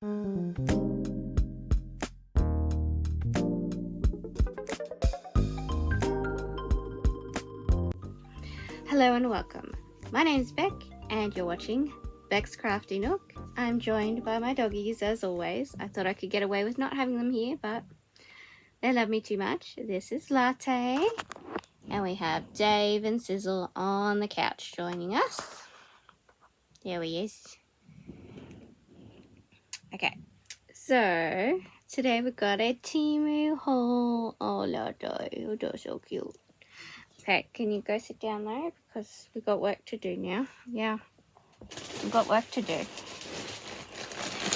Hello and welcome. My name's Beck and you're watching Beck's Crafty Nook. I'm joined by my doggies as always. I thought I could get away with not having them here, but they love me too much. This is Latte, and we have Dave and Sizzle on the couch joining us. There he is. Okay, so today we've got a Temu haul. Oh, Latte, you're so cute. Okay, can you go sit down there because we've got work to do now. Yeah, we've got work to do.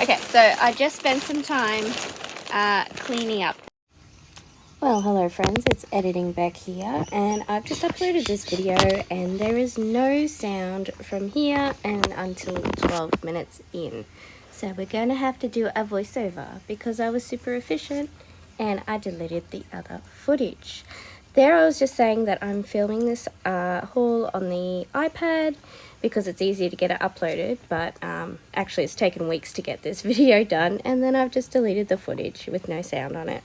Okay, so I just spent some time cleaning up. Well, hello friends, it's Editing Beck here, and I've just uploaded this video and there is no sound from here and until 12 minutes in. So we're going to have to do a voiceover because I was super efficient and I deleted the other footage. There I was just saying that I'm filming this haul on the iPad because it's easier to get it uploaded, but actually it's taken weeks to get this video done, and then I've just deleted the footage with no sound on it.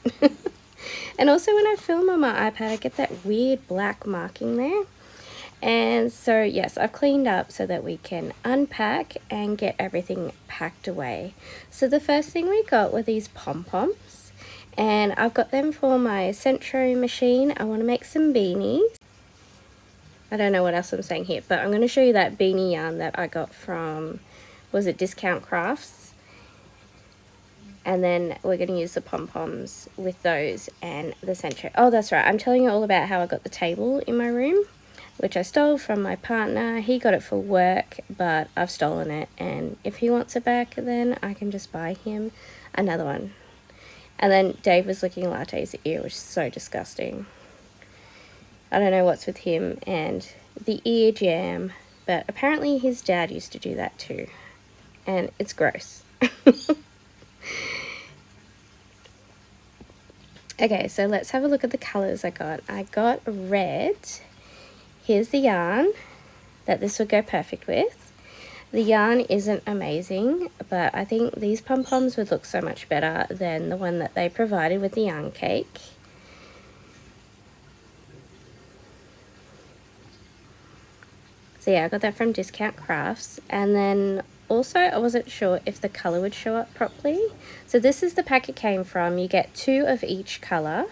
And also when I film on my iPad I get that weird black marking there. And so yes, I've cleaned up so that we can unpack and get everything packed away. So the first thing we got were these pom-poms, and I've got them for my Centro machine. I want to make some beanies. I don't know what else I'm saying here, but I'm going to show you that beanie yarn that I got from, was it Discount Crafts? And then we're going to use the pom-poms with those and the Centro. Oh, that's right. I'm telling you all about how I got the table in my room, which I stole from my partner. He got it for work, but I've stolen it. And if he wants it back, then I can just buy him another one. And then Dave was licking Latte's ear, which is so disgusting. I don't know what's with him and the ear jam, but apparently his dad used to do that too. And it's gross. Okay, so let's have a look at the colours I got. I got red. Here's the yarn that this would go perfect with. The yarn isn't amazing, but I think these pom-poms would look so much better than the one that they provided with the yarn cake. So yeah, I got that from Discount Crafts. And then also I wasn't sure if the colour would show up properly. So this is the pack it came from. You get 2 of each colour.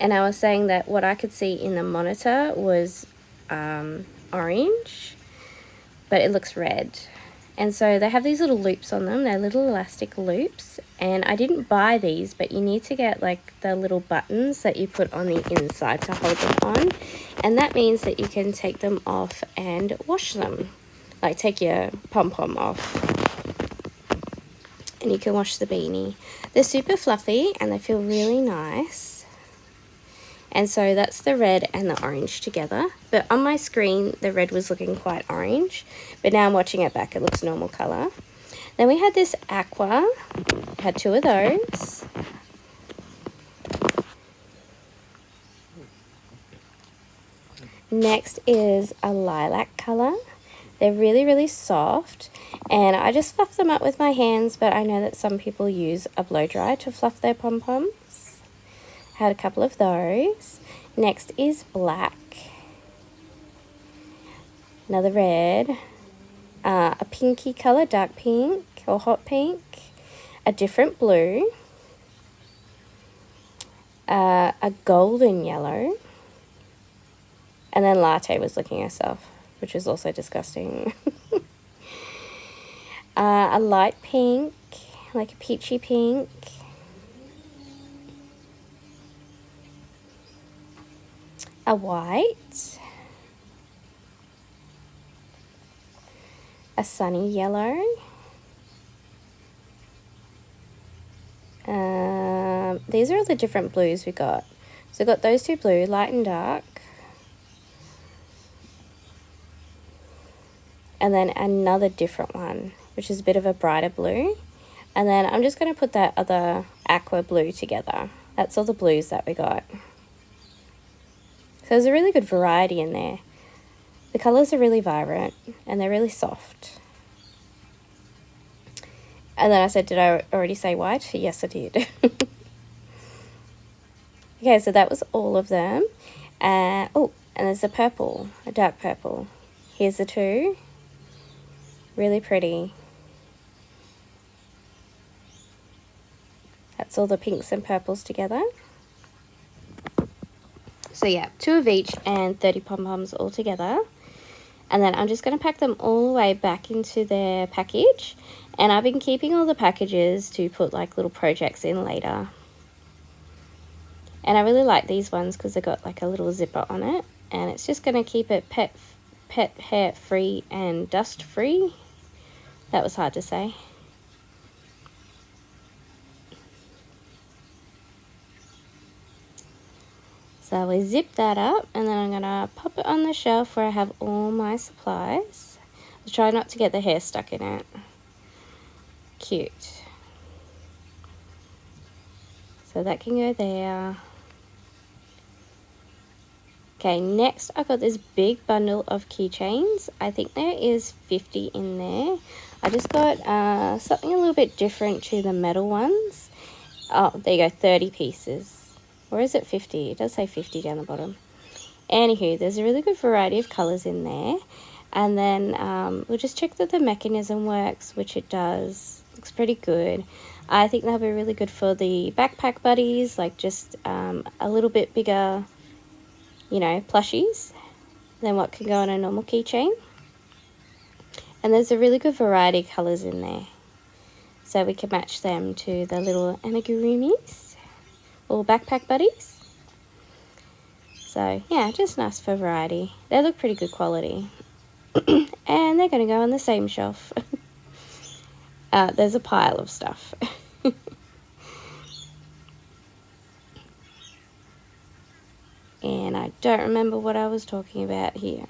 And I was saying that what I could see in the monitor was orange, but it looks red. And so they have these little loops on them. They're little elastic loops. And I didn't buy these, but you need to get like the little buttons that you put on the inside to hold them on. And that means that you can take them off and wash them. Like take your pom-pom off. And you can wash the beanie. They're super fluffy and they feel really nice. And so that's the red and the orange together. But on my screen, the red was looking quite orange. But now I'm watching it back, it looks normal colour. Then we had this aqua. Had 2 of those. Next is a lilac colour. They're really, really soft. And I just fluff them up with my hands, but I know that some people use a blow dry to fluff their pom-poms. Had a couple of those. Next is black. Another red. A pinky colour, dark pink or hot pink. A different blue. A golden yellow. And then Latte was licking herself, which was also disgusting. A light pink, like a peachy pink. A white. A sunny yellow. These are all the different blues we got. So we got those 2 blue, light and dark. And then another different one, which is a bit of a brighter blue. And then I'm just going to put that other aqua blue together. That's all the blues that we got. So there's a really good variety in there. The colours are really vibrant and they're really soft. And then I said, did I already say white? Yes, I did. Okay, so that was all of them. Oh, and there's a purple, a dark purple. Here's the two. Really pretty. That's all the pinks and purples together. So yeah, 2 of each and 30 pom-poms all together. And then I'm just going to pack them all the way back into their package. And I've been keeping all the packages to put like little projects in later. And I really like these ones because they've got like a little zipper on it. And it's just going to keep it pet hair free and dust free. That was hard to say. So we zip that up, and then I'm going to pop it on the shelf where I have all my supplies. I'll try not to get the hair stuck in it. Cute. So that can go there. Okay, next I've got this big bundle of keychains. I think there is 50 in there. I just got something a little bit different to the metal ones. Oh, there you go, 30 pieces. Or is it 50? It does say 50 down the bottom. Anywho, there's a really good variety of colours in there. And then we'll just check that the mechanism works, which it does. Looks pretty good. I think they'll be really good for the backpack buddies, like just a little bit bigger, you know, plushies than what can go on a normal keychain. And there's a really good variety of colours in there. So we can match them to the little amigurumis or backpack buddies. So yeah, just nice for variety. They look pretty good quality. And they're going to go on the same shelf. There's a pile of stuff. And I don't remember what I was talking about here.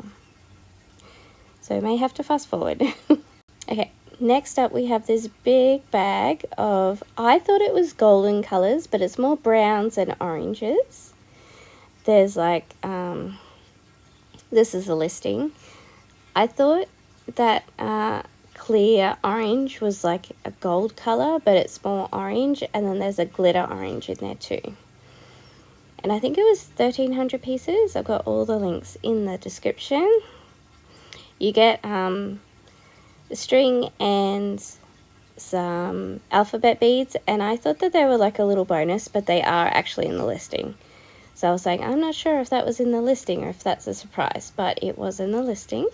So I may have to fast forward. Okay, next up we have this big bag of, I thought it was golden colours, but it's more browns and oranges. There's like, this is a listing. I thought that clear orange was like a gold colour, but it's more orange, and then there's a glitter orange in there too. And I think it was 1,300 pieces. I've got all the links in the description. You get the string and some alphabet beads, and I thought that they were like a little bonus, but they are actually in the listing. So I was like, I'm not sure if that was in the listing or if that's a surprise, but it was in the listing.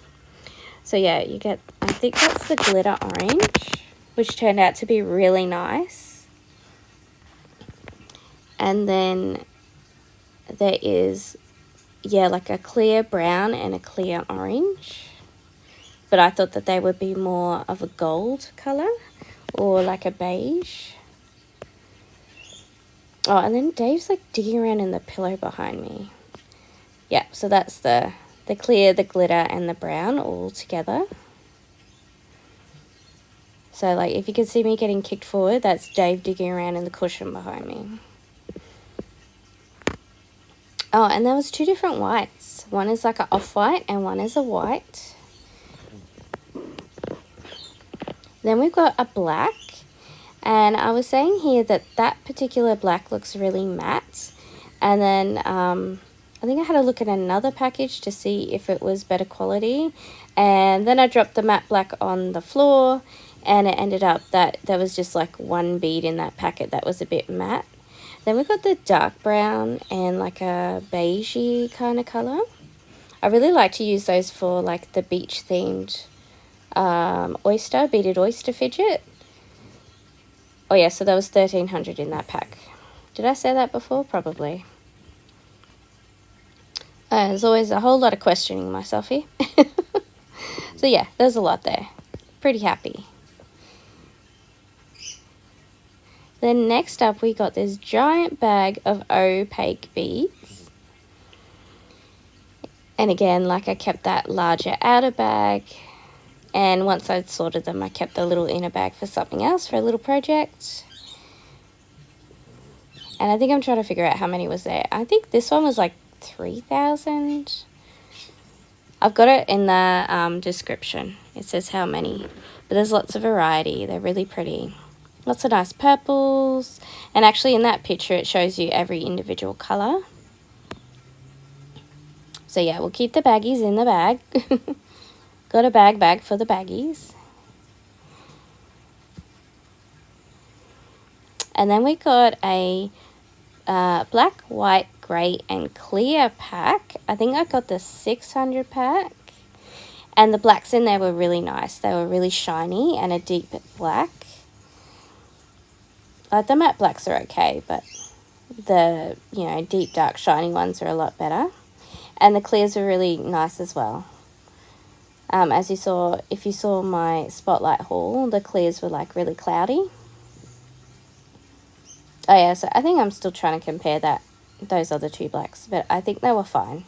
So yeah, you get, I think that's the glitter orange, which turned out to be really nice. And then there is, yeah, like a clear brown and a clear orange. But I thought that they would be more of a gold colour or like a beige. Oh, and then Dave's like digging around in the pillow behind me. Yeah, so that's the clear, the glitter, and the brown all together. So like if you can see me getting kicked forward, that's Dave digging around in the cushion behind me. Oh, and there was 2 different whites. One is like an off-white and one is a white. Then we've got a black. And I was saying here that that particular black looks really matte. And then I think I had a look at another package to see if it was better quality. And then I dropped the matte black on the floor, and it ended up that there was just like one bead in that packet that was a bit matte. Then we've got the dark brown and like a beigey kind of colour. I really like to use those for like the beach themed beaded oyster fidget. Oh yeah, so there was 1,300 in that pack. Did I say that before? Probably. There's always a whole lot of questioning myself here. So yeah, there's a lot there. Pretty happy. Then next up we got this giant bag of opaque beads. And again, like I kept that larger outer bag. And once I'd sorted them, I kept the little inner bag for something else, for a little project. And I think I'm trying to figure out how many was there. I think this one was like 3,000. I've got it in the description. It says how many. But there's lots of variety. They're really pretty. Lots of nice purples. And actually in that picture it shows you every individual colour. So yeah, we'll keep the baggies in the bag. Got a bag for the baggies. And then we got a black, white, grey and clear pack. I think I got the 600 pack. And the blacks in there were really nice. They were really shiny and a deep black. The matte blacks are okay, but the, you know, deep, dark, shiny ones are a lot better. And the clears are really nice as well. As you saw, if you saw my spotlight haul, the clears were like really cloudy. Oh yeah, so I think I'm still trying to compare those other two blacks, but I think they were fine.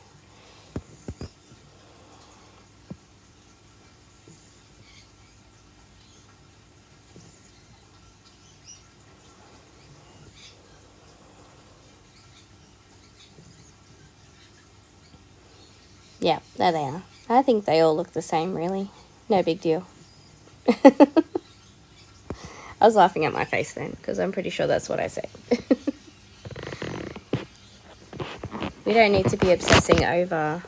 Yeah, there they are. I think they all look the same, really. No big deal. I was laughing at my face then, because I'm pretty sure that's what I said. We don't need to be obsessing over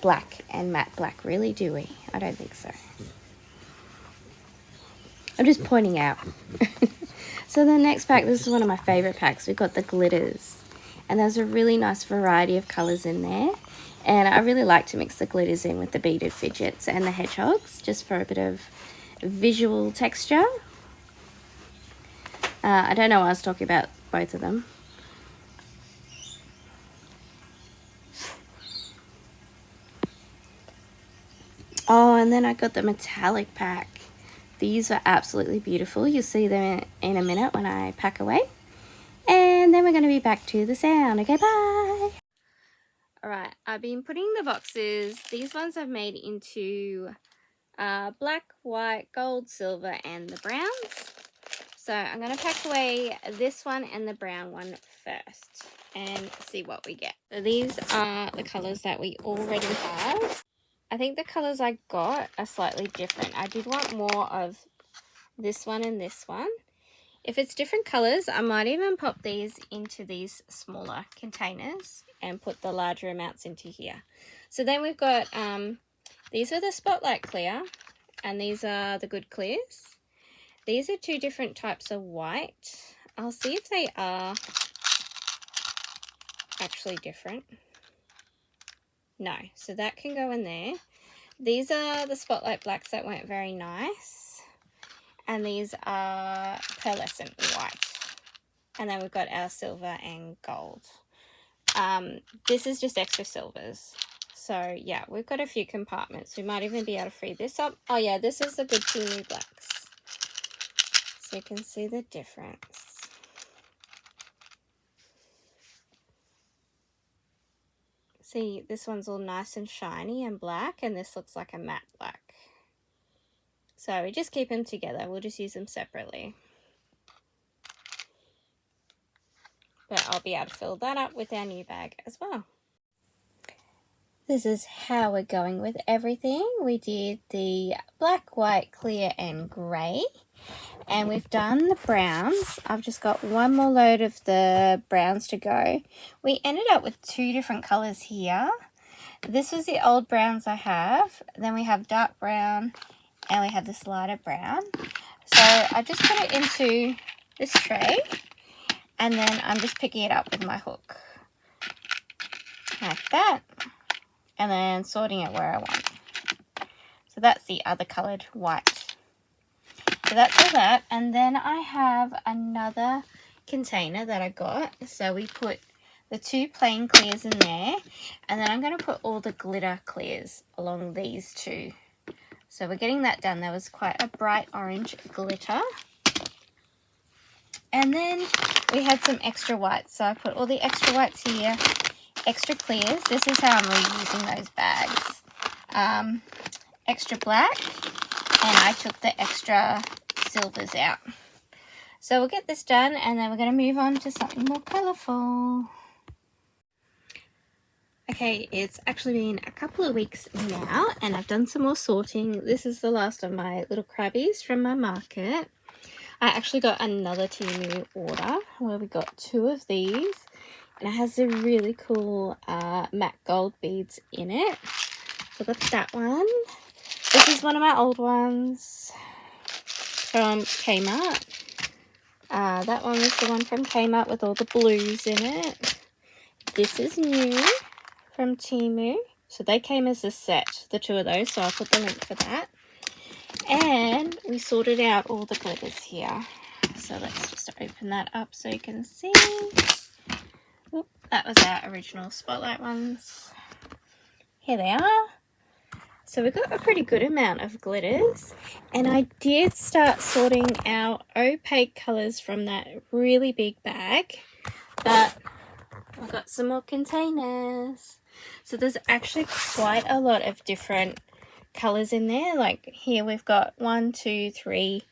black and matte black, really, do we? I don't think so. I'm just pointing out. So the next pack, this is one of my favourite packs. We've got the glitters. And there's a really nice variety of colours in there. And I really like to mix the glitters in with the beaded fidgets and the hedgehogs, just for a bit of visual texture. I don't know why I was talking about both of them. Oh, and then I got the metallic pack. These are absolutely beautiful. You'll see them in a minute when I pack away. And then we're going to be back to the sound. Okay, bye. Alright, I've been putting the boxes. These ones I've made into black, white, gold, silver, and the browns. So I'm going to pack away this one and the brown one first and see what we get. So these are the colours that we already have. I think the colours I got are slightly different. I did want more of this one and this one. If it's different colours, I might even pop these into these smaller containers and put the larger amounts into here. So then we've got, these are the Spotlight Clear and these are the Good Clears. These are two different types of white. I'll see if they are actually different. No, so that can go in there. These are the Spotlight Blacks that weren't very nice. And these are pearlescent white. And then we've got our silver and gold. This is just extra silvers. So yeah, we've got a few compartments. We might even be able to free this up. Oh yeah, this is the good Temu blacks. So you can see the difference. See, this one's all nice and shiny and black, and this looks like a matte black. So we just keep them together. We'll just use them separately. But I'll be able to fill that up with our new bag as well. This is how we're going with everything. We did the black, white, clear and grey. And we've done the browns. I've just got one more load of the browns to go. We ended up with two different colours here. This was the old browns I have. Then we have dark brown and we have this lighter brown. So I just put it into this tray and then I'm just picking it up with my hook. Like that. And then sorting it where I want. So that's the other coloured white. So that's all that. And then I have another container that I got. So we put the two plain clears in there. And then I'm going to put all the glitter clears along these two. So we're getting that done. There was quite a bright orange glitter. And then we had some extra whites. So I put all the extra whites here, extra clears. This is how I'm reusing those bags. Extra black. And I took the extra silvers out. So we'll get this done and then we're going to move on to something more colourful. Okay, it's actually been a couple of weeks now and I've done some more sorting. This is the last of my little crabbies from my market. I actually got another Temu order where we got 2 of these, and it has the really cool matte gold beads in it. So I got that one. This is one of my old ones from Kmart. That one was the one from Kmart with all the blues in it. This is new from Temu. So they came as a set, the 2 of those, so I'll put the link for that. And we sorted out all the glitters here. So let's just open that up so you can see. Oop, that was our original spotlight ones. Here they are. So we got a pretty good amount of glitters, and I did start sorting our opaque colours from that really big bag, but I've got some more containers. So there's actually quite a lot of different colours in there. Like here we've got 1, 2, 3,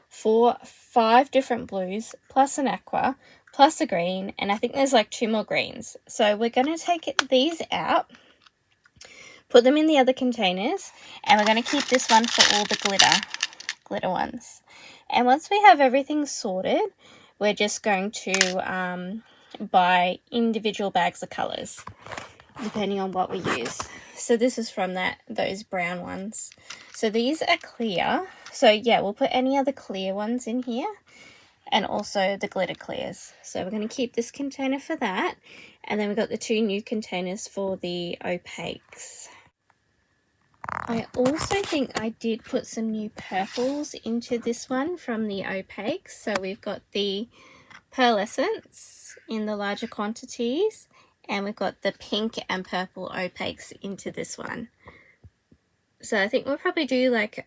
4, 5 different blues, plus an aqua, plus a green, and I think there's like 2 more greens. So we're going to take these out, put them in the other containers, and we're going to keep this one for all the glitter ones. And once we have everything sorted, we're just going to buy individual bags of colours, depending on what we use. So this is from those brown ones. So these are clear. So yeah, we'll put any other clear ones in here, and also the glitter clears. So we're going to keep this container for that. And then we've got the 2 new containers for the opaques. I also think I did put some new purples into this one from the opaques. So we've got the pearlescents in the larger quantities, and we've got the pink and purple opaques into this one. So I think we'll probably do like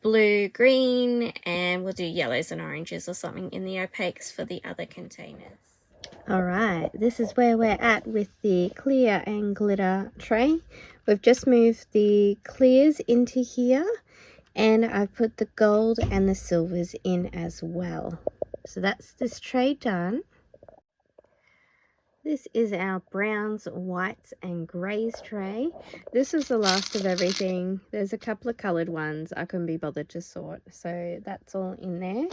blue, green, and we'll do yellows and oranges or something in the opaques for the other containers. Alright, this is where we're at with the clear and glitter tray. We've just moved the clears into here, and I've put the gold and the silvers in as well. So that's this tray done. This is our browns, whites and greys tray. This is the last of everything. There's a couple of coloured ones I couldn't be bothered to sort, so that's all in there.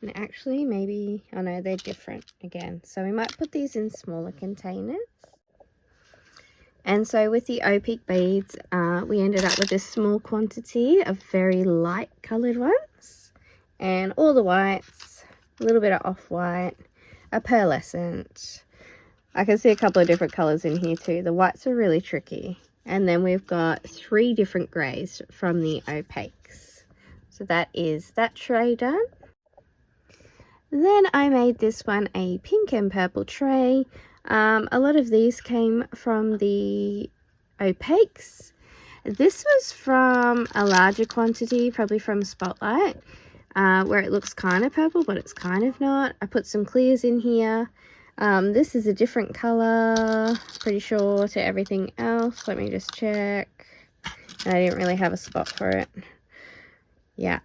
And actually maybe, oh no, they're different again. So we might put these in smaller containers. And so with the opaque beads, we ended up with this small quantity of very light coloured ones. And all the whites, a little bit of off-white, a pearlescent. I can see a couple of different colours in here too. The whites are really tricky. And then we've got 3 different greys from the opaques. So that is that tray done. Then I made this one a pink and purple tray. A lot of these came from the opaques. This was from a larger quantity, probably from Spotlight, where it looks kind of purple, but it's kind of not. I put some clears in here. This is a different colour, pretty sure, to everything else. Let me just check. I didn't really have a spot for it. Yeah.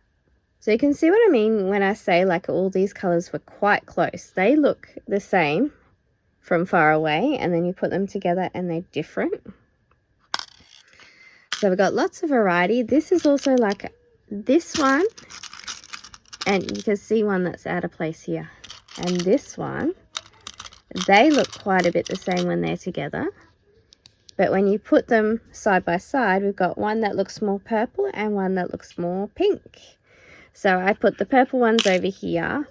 So you can see what I mean when I say like all these colours were quite close. They look the same from far away, and then you put them together and they're different. So we've got lots of variety. This is also like this one, and you can see one that's out of place here. And this one, they look quite a bit the same when they're together. But when you put them side by side, we've got one that looks more purple and one that looks more pink. So I put the purple ones over here.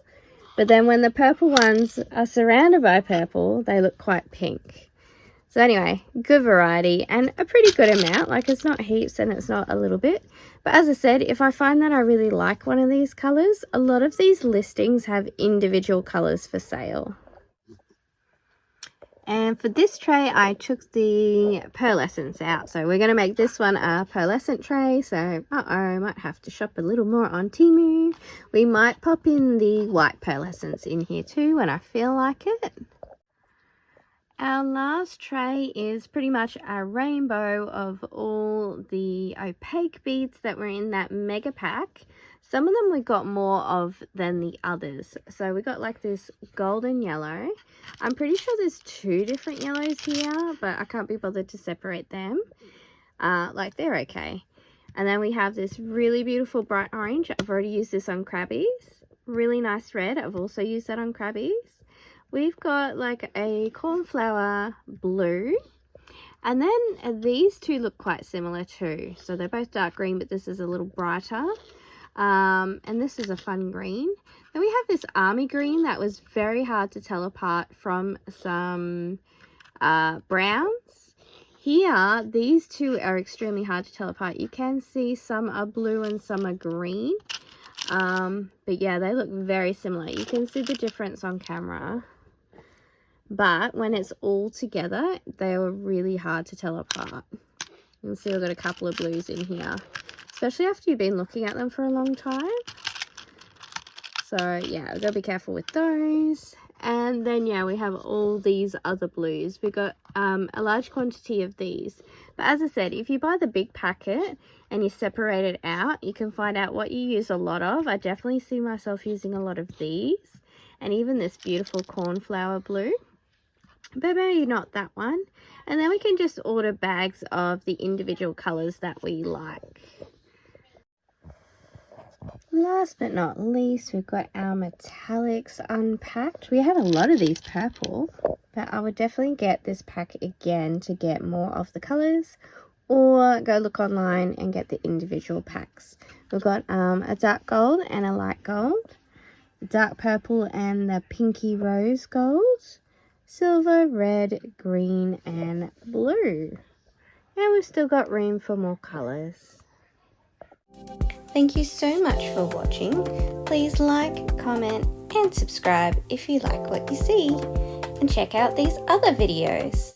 But then when the purple ones are surrounded by purple, they look quite pink. So anyway, good variety and a pretty good amount. Like, it's not heaps and it's not a little bit. But as I said, if I find that I really like one of these colours, a lot of these listings have individual colours for sale. And for this tray, I took the pearlescents out. So we're going to make this one a pearlescent tray. So, might have to shop a little more on Temu. We might pop in the white pearlescents in here too when I feel like it. Our last tray is pretty much a rainbow of all the opaque beads that were in that mega pack. Some of them we got more of than the others. So we got like this golden yellow. I'm pretty sure there's 2 different yellows here, but I can't be bothered to separate them. Like, they're okay. And then we have this really beautiful bright orange. I've already used this on crabbies. Really nice red. I've also used that on crabbies. We've got like a cornflower blue. And then these two look quite similar too. So they're both dark green, but this is a little brighter. And this is a fun green. Then we have this army green that was very hard to tell apart from some browns. Here, these two are extremely hard to tell apart. You can see some are blue and some are green. But yeah, they look very similar. You can see the difference on camera. But when it's all together, they were really hard to tell apart. You can see I've got a couple of blues in here, especially after you've been looking at them for a long time. So yeah, we've got to be careful with those. And then yeah, we have all these other blues. We've got a large quantity of these. But as I said, if you buy the big packet and you separate it out, you can find out what you use a lot of. I definitely see myself using a lot of these. And even this beautiful cornflower blue. But maybe not that one. And then we can just order bags of the individual colours that we like. Last but not least, we've got our metallics unpacked. We have a lot of these purple, but I would definitely get this pack again to get more of the colours, or go look online and get the individual packs. We've got a dark gold and a light gold, dark purple and the pinky rose gold, silver, red, green and blue. And we've still got room for more colours. Thank you so much for watching. Please like, comment and subscribe if you like what you see. And check out these other videos.